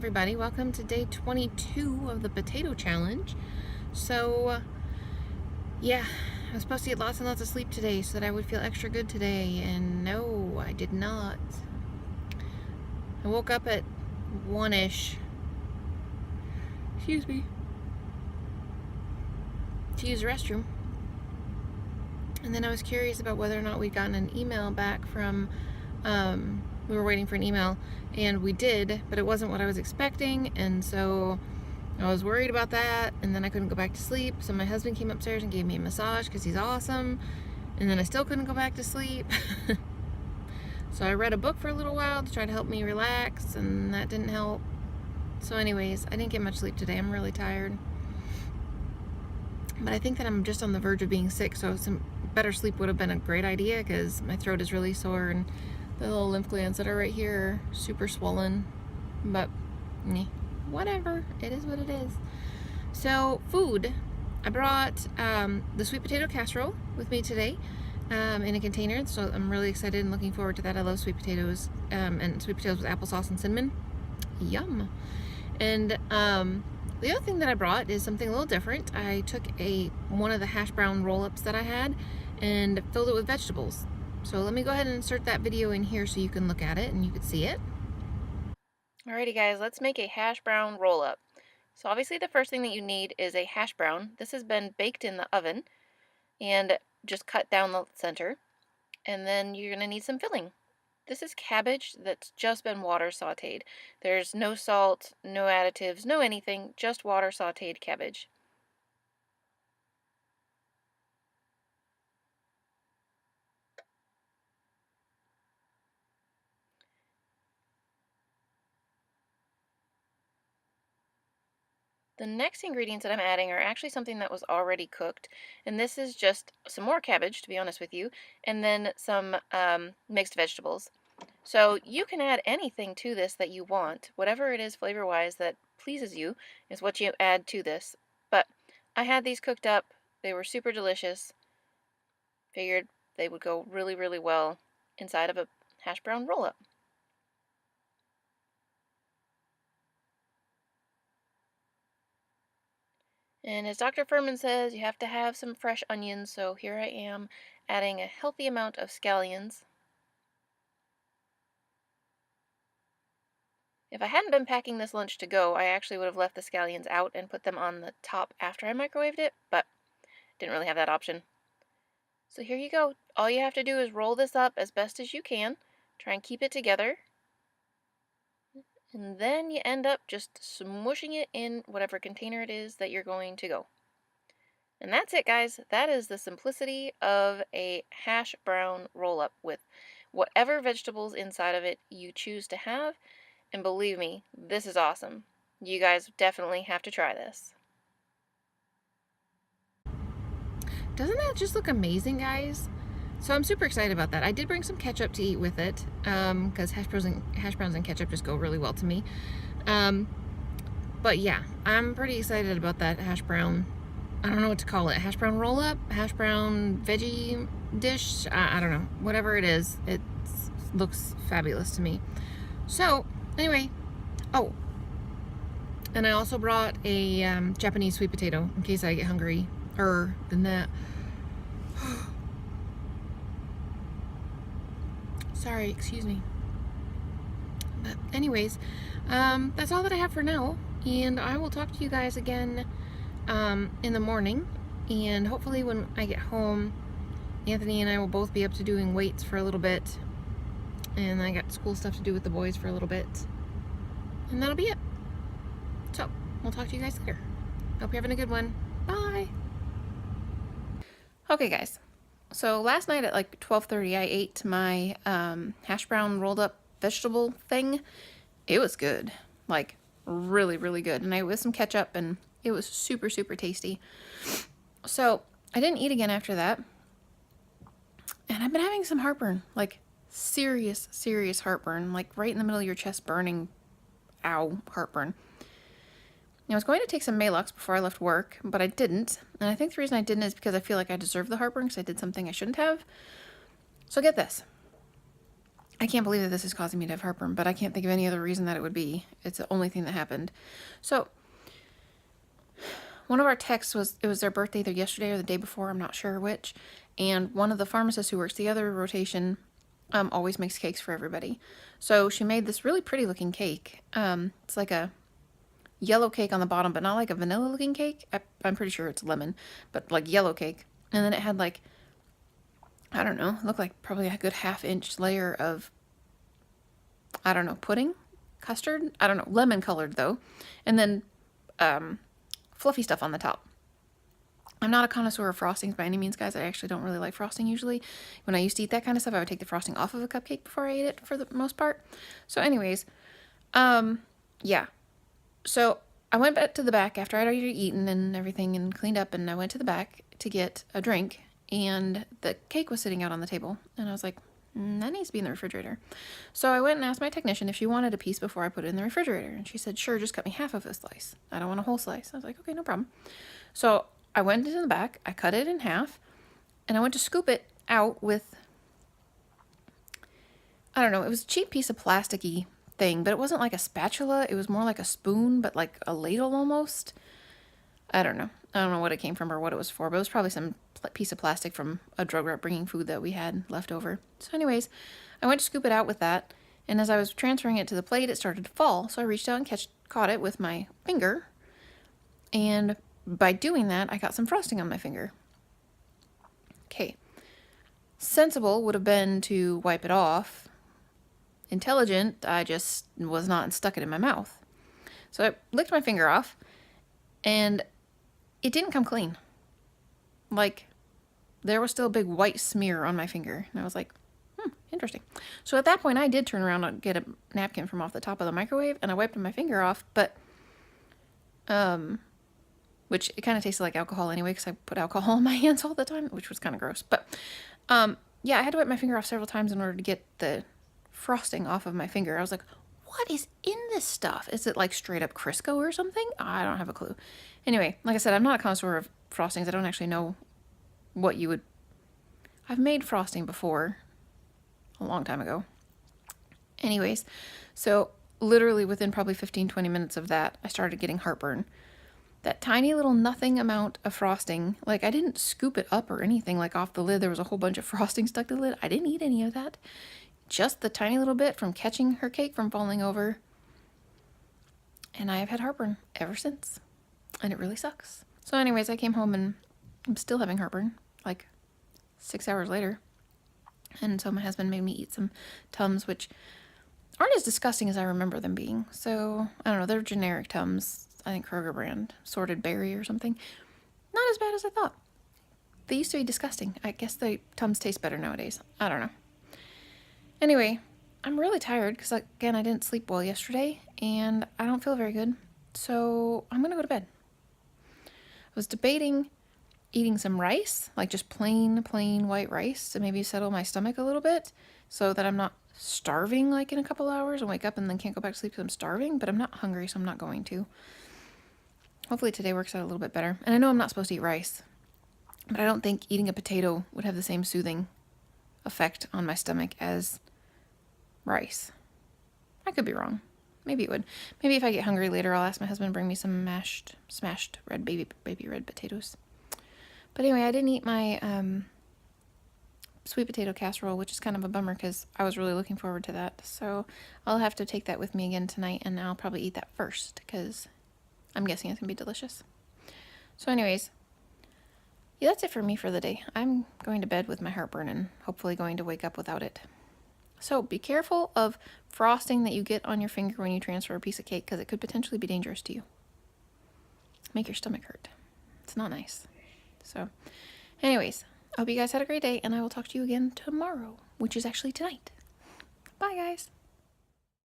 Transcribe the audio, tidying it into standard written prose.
everybody, welcome to day 22 of the potato challenge. So yeah, I was supposed to get lots and lots of sleep today so that I would feel extra good today, and no, I did not. I woke up at 1-ish, excuse me, to use the restroom, and then I was curious about whether or not we'd gotten an email back from we were waiting for an email, and we did, but it wasn't what I was expecting, and so I was worried about that, and then I couldn't go back to sleep, so my husband came upstairs and gave me a massage because he's awesome, and then I still couldn't go back to sleep. So I read a book for a little while to try to help me relax, and that didn't help. So anyways, I didn't get much sleep today. I'm really tired. But I think that I'm just on the verge of being sick, so some better sleep would have been a great idea because my throat is really sore and the little lymph glands that are right here are super swollen. But whatever, it is what it is. So food, I brought the sweet potato casserole with me today in a container, so I'm really excited and looking forward to that. I love sweet potatoes, and sweet potatoes with applesauce and cinnamon. Yum. And the other thing that I brought is something a little different. I took one of the hash brown roll-ups that I had and filled it with vegetables. So let me go ahead and insert that video in here so you can look at it and you can see it. Alrighty guys, let's make a hash brown roll-up. So obviously the first thing that you need is a hash brown. This has been baked in the oven and just cut down the center. And then you're going to need some filling. This is cabbage that's just been water sauteed. There's no salt, no additives, no anything, just water sauteed cabbage. The next ingredients that I'm adding are actually something that was already cooked, and this is just some more cabbage, to be honest with you, and then some mixed vegetables. So you can add anything to this that you want. Whatever it is flavor-wise that pleases you is what you add to this. But I had these cooked up. They were super delicious. Figured they would go really, really well inside of a hash brown roll-up. And as Dr. Furman says, you have to have some fresh onions, so here I am adding a healthy amount of scallions. If I hadn't been packing this lunch to go, I actually would have left the scallions out and put them on the top after I microwaved it, but didn't really have that option. So here you go. All you have to do is roll this up as best as you can. Try and keep it together. And then you end up just smushing it in whatever container it is that you're going to go. And that's it, guys. That is the simplicity of a hash brown roll-up with whatever vegetables inside of it you choose to have. And believe me, this is awesome. You guys definitely have to try this. Doesn't that just look amazing, guys? So I'm super excited about that. I did bring some ketchup to eat with it, because hash browns and ketchup just go really well to me. But yeah, I'm pretty excited about that hash brown. I don't know what to call it. Hash brown roll-up? Hash brown veggie dish? I don't know. Whatever it is, it looks fabulous to me. So, anyway. Oh. And I also brought a Japanese sweet potato in case I get hungry. Than that. Sorry, excuse me. But anyways, that's all that I have for now. And I will talk to you guys again in the morning, and hopefully when I get home, Anthony and I will both be up to doing weights for a little bit, and I got school stuff to do with the boys for a little bit, and that'll be it. So we'll talk to you guys later. Hope you're having a good one. Bye. Okay guys, so last night at like 12:30 I ate my hash brown rolled up vegetable thing. It was good, like really, really good, and I with some ketchup, and it was super, super tasty. So I didn't eat again after that, and I've been having some heartburn, like serious, serious heartburn, like right in the middle of your chest burning, ow, heartburn. I was going to take some Maalox before I left work, but I didn't, and I think the reason I didn't is because I feel like I deserve the heartburn because I did something I shouldn't have. So get this. I can't believe that this is causing me to have heartburn, but I can't think of any other reason that it would be. It's the only thing that happened. So one of our texts it was their birthday either yesterday or the day before, I'm not sure which. And one of the pharmacists who works the other rotation always makes cakes for everybody. So she made this really pretty looking cake. It's like a yellow cake on the bottom, but not like a vanilla looking cake. I'm pretty sure it's lemon, but like yellow cake. And then it had like, I don't know, looked like probably a good half-inch layer of, I don't know, pudding, custard, I don't know, lemon colored though. And then fluffy stuff on the top. I'm not a connoisseur of frostings by any means, guys. I actually don't really like frosting usually. When I used to eat that kind of stuff, I would take the frosting off of a cupcake before I ate it for the most part. So anyways, yeah. So I went back to the back after I'd already eaten and everything and cleaned up, and I went to the back to get a drink, and the cake was sitting out on the table, and I was like, that needs to be in the refrigerator. So I went and asked my technician if she wanted a piece before I put it in the refrigerator, and she said, sure, just cut me half of a slice. I don't want a whole slice. I was like, okay, no problem. So I went into the back, I cut it in half, and I went to scoop it out with, I don't know, it was a cheap piece of plasticky thing, but it wasn't like a spatula. It was more like a spoon, but like a ladle almost. I don't know. I don't know what it came from or what it was for, but it was probably some piece of plastic from a drug rep bringing food that we had left over. So anyways, I went to scoop it out with that, and as I was transferring it to the plate, it started to fall. So I reached out and caught it with my finger, and by doing that, I got some frosting on my finger. Okay. Sensible would have been to wipe it off. Intelligent, I just was not and stuck it in my mouth. So I licked my finger off, and it didn't come clean. Like, there was still a big white smear on my finger. And I was like, interesting. So at that point, I did turn around and get a napkin from off the top of the microwave, and I wiped my finger off, but, which it kind of tasted like alcohol anyway, because I put alcohol on my hands all the time, which was kind of gross. But, yeah, I had to wipe my finger off several times in order to get the frosting off of my finger. I was like, what is in this stuff? Is it like straight up Crisco or something? I don't have a clue. Anyway, like I said, I'm not a connoisseur of frostings. I don't actually know what you would... I've made frosting before, a long time ago. Anyways, so literally within probably 15-20 minutes of that, I started getting heartburn. That tiny little nothing amount of frosting, like I didn't scoop it up or anything like off the lid. There was a whole bunch of frosting stuck to the lid. I didn't eat any of that. Just the tiny little bit from catching her cake from falling over. And I have had heartburn ever since. And it really sucks. So anyways, I came home and I'm still having heartburn, like 6 hours later. And so my husband made me eat some Tums, which aren't as disgusting as I remember them being. So, I don't know, they're generic Tums. I think Kroger brand, sorted berry or something. Not as bad as I thought. They used to be disgusting. I guess the Tums taste better nowadays. I don't know. Anyway, I'm really tired because, again, I didn't sleep well yesterday, and I don't feel very good. So I'm going to go to bed. I was debating eating some rice, like just plain white rice, to maybe settle my stomach a little bit so that I'm not starving like in a couple hours and wake up and then can't go back to sleep because I'm starving, but I'm not hungry, so I'm not going to. Hopefully today works out a little bit better. And I know I'm not supposed to eat rice, but I don't think eating a potato would have the same soothing effect on my stomach as rice. I could be wrong. Maybe it would. Maybe if I get hungry later, I'll ask my husband to bring me some smashed red baby red potatoes. But anyway, I didn't eat my sweet potato casserole, which is kind of a bummer because I was really looking forward to that. So I'll have to take that with me again tonight, and I'll probably eat that first because I'm guessing it's going to be delicious. So anyways, yeah, that's it for me for the day. I'm going to bed with my heartburn and hopefully going to wake up without it. So be careful of frosting that you get on your finger when you transfer a piece of cake because it could potentially be dangerous to you. Make your stomach hurt. It's not nice. So anyways, I hope you guys had a great day, and I will talk to you again tomorrow, which is actually tonight. Bye, guys.